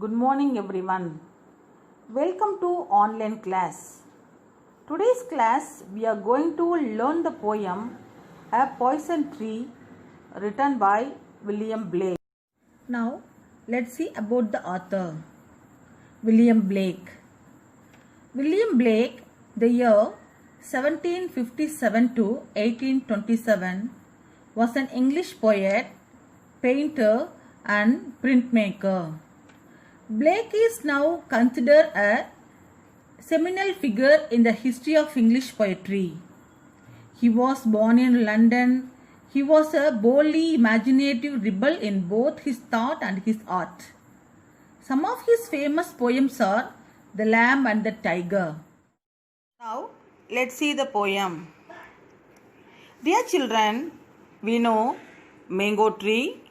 Good morning everyone. Welcome to online class. Today's class we are going to learn the poem A Poison Tree written by William Blake. Now let's see about the author. William Blake. William Blake, the year 1757 to 1827, was an English poet, painter and printmaker. Blake is now considered a seminal figure in the history of English poetry. He was born in London. He was a boldly imaginative rebel in both his thought and his art. Some of his famous poems are The Lamb and the Tiger. Now, let's see the poem. Dear children, we know mango tree,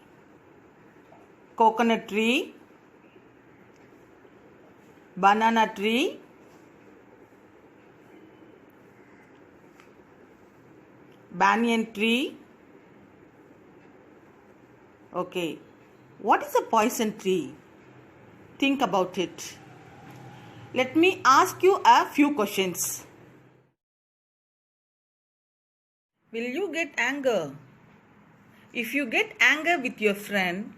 coconut tree, banana tree, banyan tree. Okay, what is a poison tree? Think about it. Let me ask you a few questions. Will you get anger? If you get anger with your friend,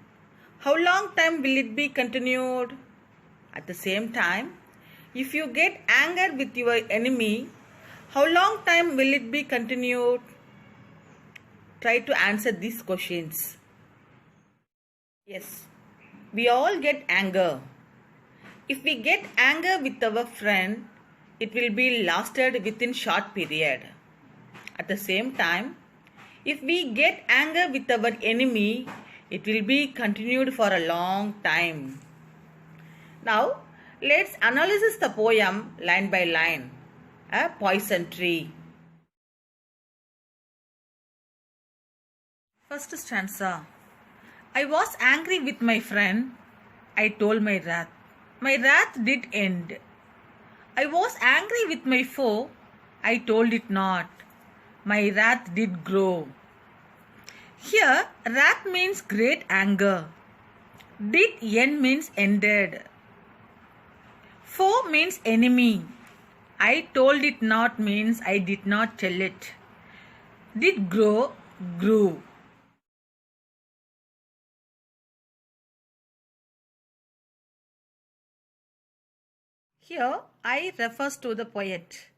how long time will it be continued? At the same time, if you get anger with your enemy, how long time will it be continued? Try to answer these questions. Yes, we all get anger. If we get anger with our friend, it will be lasted within short period. At the same time, if we get anger with our enemy, it will be continued for a long time. Now, let's analyze the poem line by line. A Poison Tree. First stanza. I was angry with my friend. I told my wrath. My wrath did end. I was angry with my foe. I told it not. My wrath did grow. Here, wrath means great anger. Did end means ended. Foe means enemy. I told it not means I did not tell it. Did grow, grew. Here I refers to the poet.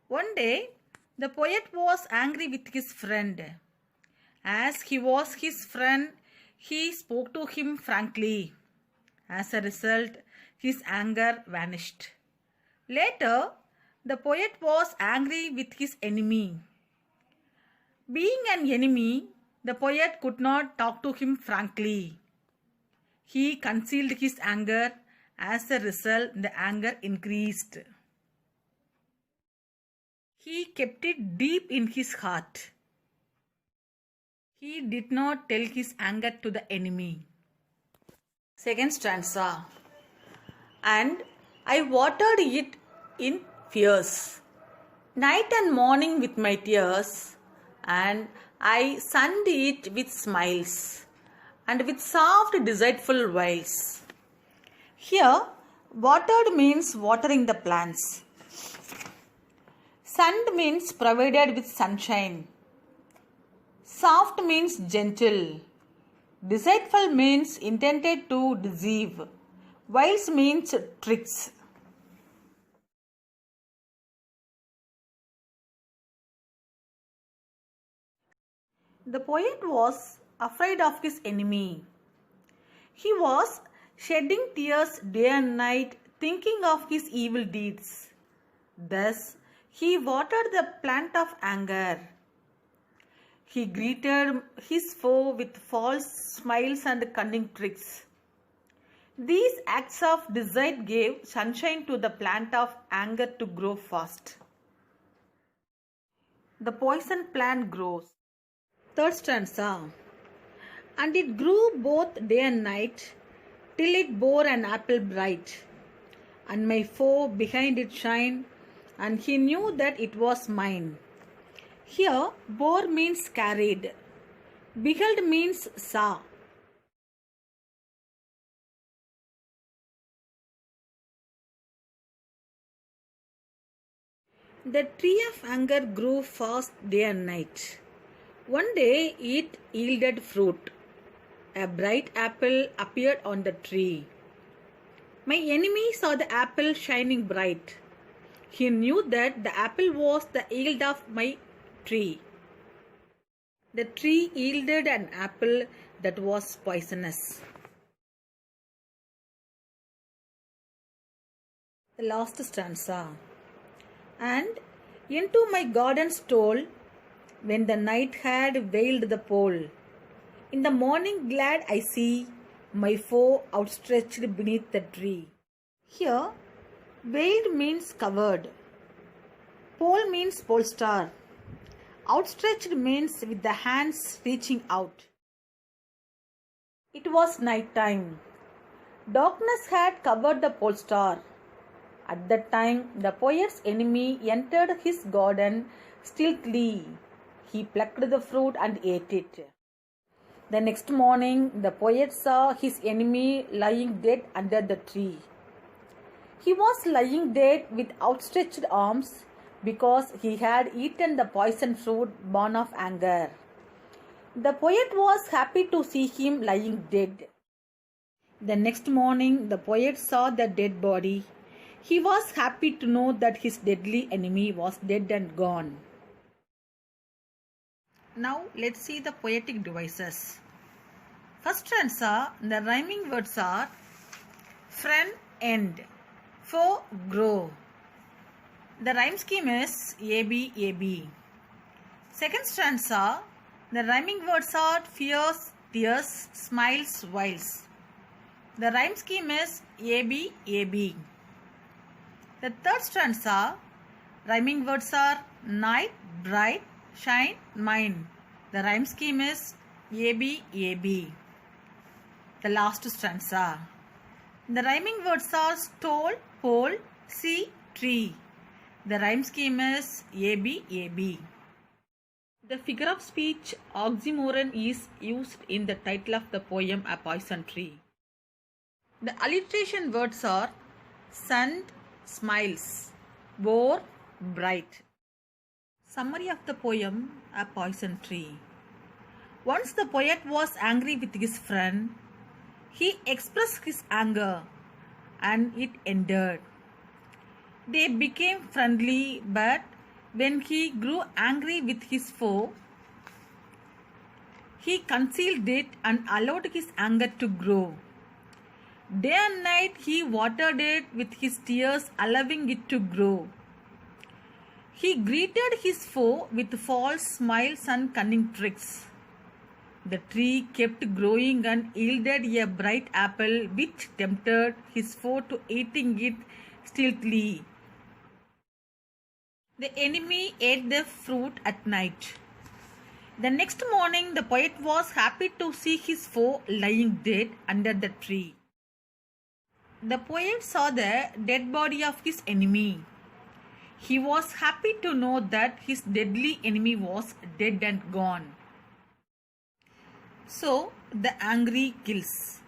One day the poet was angry with his friend. As he was his friend, he spoke to him frankly. As a result, his anger vanished. Later, the poet was angry with his enemy. Being an enemy, the poet could not talk to him frankly. He concealed his anger. As a result, the anger increased. He kept it deep in his heart. He did not tell his anger to the enemy. Second stanza. And I watered it in fears, night and morning with my tears, and I sunned it with smiles, and with soft deceitful wiles. Here, watered means watering the plants. Sunned means provided with sunshine. Soft means gentle. Deceitful means intended to deceive. Wiles means tricks. The poet was afraid of his enemy. He was shedding tears day and night, thinking of his evil deeds. Thus, he watered the plant of anger. He greeted his foe with false smiles and cunning tricks. These acts of deceit gave sunshine to the plant of anger to grow fast. The poison plant grows. Third stanza. And it grew both day and night, till it bore an apple bright. And my foe behind it shined, and he knew that it was mine. Here, bore means carried. Beheld means saw. The tree of anger grew fast day and night. One day it yielded fruit. A bright apple appeared on the tree. My enemy saw the apple shining bright. He knew that the apple was the yield of my tree. The tree yielded an apple that was poisonous. The last stanza. And into my garden stole, when the night had veiled the pole. In the morning glad I see my foe outstretched beneath the tree. Here, veiled means covered. Pole means pole star. Outstretched means with the hands reaching out. It was night time. Darkness had covered the pole star. At that time, the poet's enemy entered his garden stealthily. He plucked the fruit and ate it. The next morning, the poet saw his enemy lying dead under the tree. He was lying dead with outstretched arms because he had eaten the poison fruit born of anger. The poet was happy to see him lying dead. The next morning, the poet saw the dead body. He was happy to know that his deadly enemy was dead and gone. Now let's see the poetic devices. First stanza, the rhyming words are friend, end, foe, grow. The rhyme scheme is AB, AB. Second stanza, the rhyming words are fears, tears, smiles, whiles. The rhyme scheme is AB, AB. The third stanza, rhyming words are night, bright, shine, mine. The rhyme scheme is AB, AB. The last stanza. The rhyming words are stole, pole, sea, tree. The rhyme scheme is AB, AB. The figure of speech oxymoron is used in the title of the poem A Poison Tree. The alliteration words are sun, smiles, bore, bright. Summary of the poem A Poison Tree. Once the poet was angry with his friend. He expressed his anger and it ended. They became friendly, but when he grew angry with his foe, he concealed it and allowed his anger to grow. Day and night he watered it with his tears, allowing it to grow. He greeted his foe with false smiles and cunning tricks. The tree kept growing and yielded a bright apple which tempted his foe to eating it stealthily. The enemy ate the fruit at night. The next morning the poet was happy to see his foe lying dead under the tree. The poet saw the dead body of his enemy. He was happy to know that his deadly enemy was dead and gone. So, the angry kills.